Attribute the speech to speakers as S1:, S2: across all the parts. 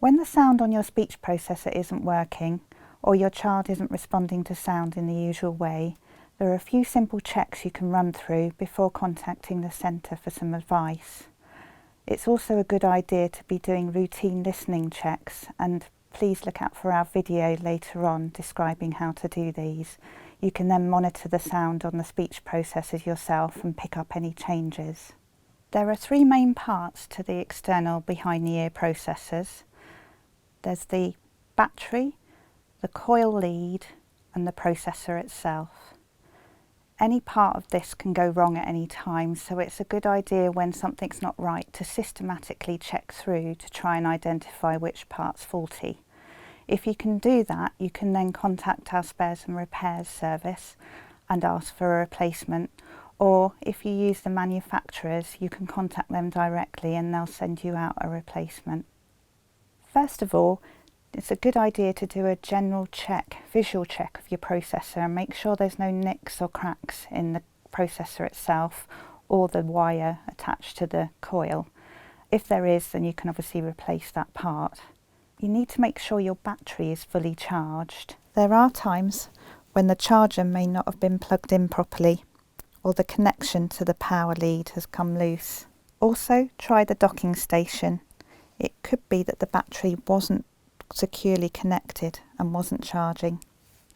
S1: When the sound on your speech processor isn't working, or your child isn't responding to sound in the usual way, there are a few simple checks you can run through before contacting the centre for some advice. It's also a good idea to be doing routine listening checks, and please look out for our video later on describing how to do these. You can then monitor the sound on the speech processors yourself and pick up any changes. There are three main parts to the external behind-the-ear processors. There's the battery, the coil lead and the processor itself. Any part of this can go wrong at any time, so it's a good idea when something's not right to systematically check through to try and identify which part's faulty. If you can do that, you can then contact our spares and repairs service and ask for a replacement, or if you use the manufacturers, you can contact them directly and they'll send you out a replacement. First of all, it's a good idea to do a general check, visual check of your processor, and make sure there's no nicks or cracks in the processor itself or the wire attached to the coil. If there is, then you can obviously replace that part. You need to make sure your battery is fully charged. There are times when the charger may not have been plugged in properly, or the connection to the power lead has come loose. Also, try the docking station. It could be that the battery wasn't securely connected and wasn't charging.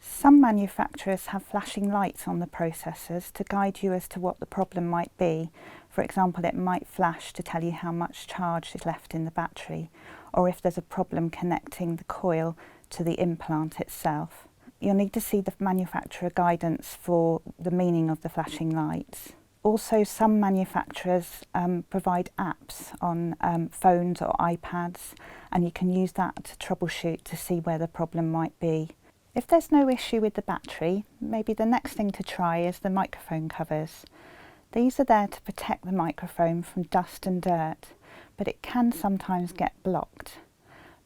S1: Some manufacturers have flashing lights on the processors to guide you as to what the problem might be. For example, it might flash to tell you how much charge is left in the battery, or if there's a problem connecting the coil to the implant itself. You'll need to see the manufacturer guidance for the meaning of the flashing lights. Also, some manufacturers provide apps on phones or iPads, and you can use that to troubleshoot to see where the problem might be. If there's no issue with the battery, maybe the next thing to try is the microphone covers. These are there to protect the microphone from dust and dirt, but it can sometimes get blocked.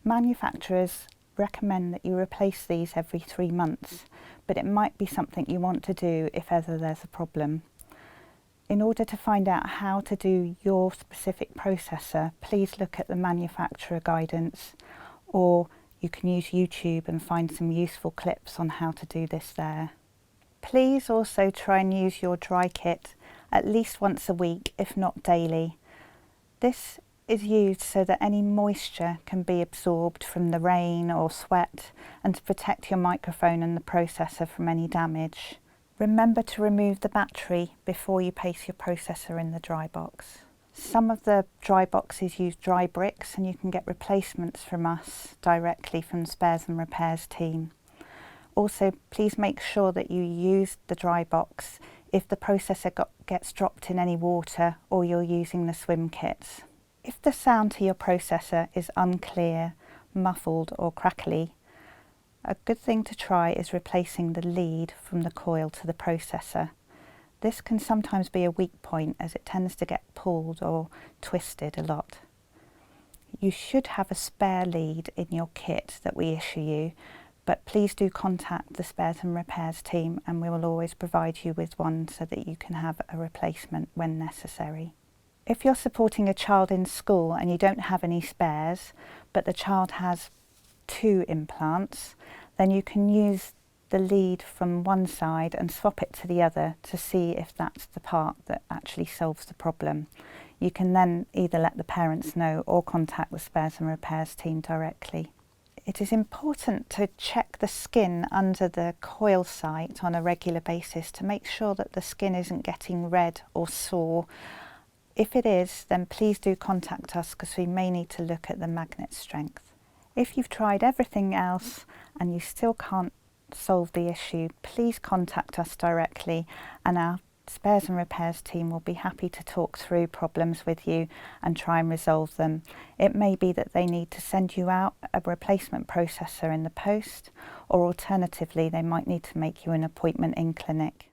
S1: Manufacturers recommend that you replace these every 3 months, but it might be something you want to do if ever there's a problem. In order to find out how to do your specific processor, please look at the manufacturer guidance, or you can use YouTube and find some useful clips on how to do this there. Please also try and use your dry kit at least once a week, if not daily. This is used so that any moisture can be absorbed from the rain or sweat, and to protect your microphone and the processor from any damage. Remember to remove the battery before you place your processor in the dry box. Some of the dry boxes use dry bricks, and you can get replacements from us directly from the spares and repairs team. Also, please make sure that you use the dry box if the processor gets dropped in any water or you're using the swim kits. If the sound to your processor is unclear, muffled or crackly, a good thing to try is replacing the lead from the coil to the processor. This can sometimes be a weak point as it tends to get pulled or twisted a lot. You should have a spare lead in your kit that we issue you, but please do contact the spares and repairs team and we will always provide you with one so that you can have a replacement when necessary. If you're supporting a child in school and you don't have any spares, but the child has 2 implants, then you can use the lead from one side and swap it to the other to see if that's the part that actually solves the problem. You can then either let the parents know or contact the spares and repairs team directly. It is important to check the skin under the coil site on a regular basis to make sure that the skin isn't getting red or sore. If it is, then please do contact us because we may need to look at the magnet strength. If you've tried everything else and you still can't solve the issue, please contact us directly and our spares and repairs team will be happy to talk through problems with you and try and resolve them. It may be that they need to send you out a replacement processor in the post, or alternatively they might need to make you an appointment in clinic.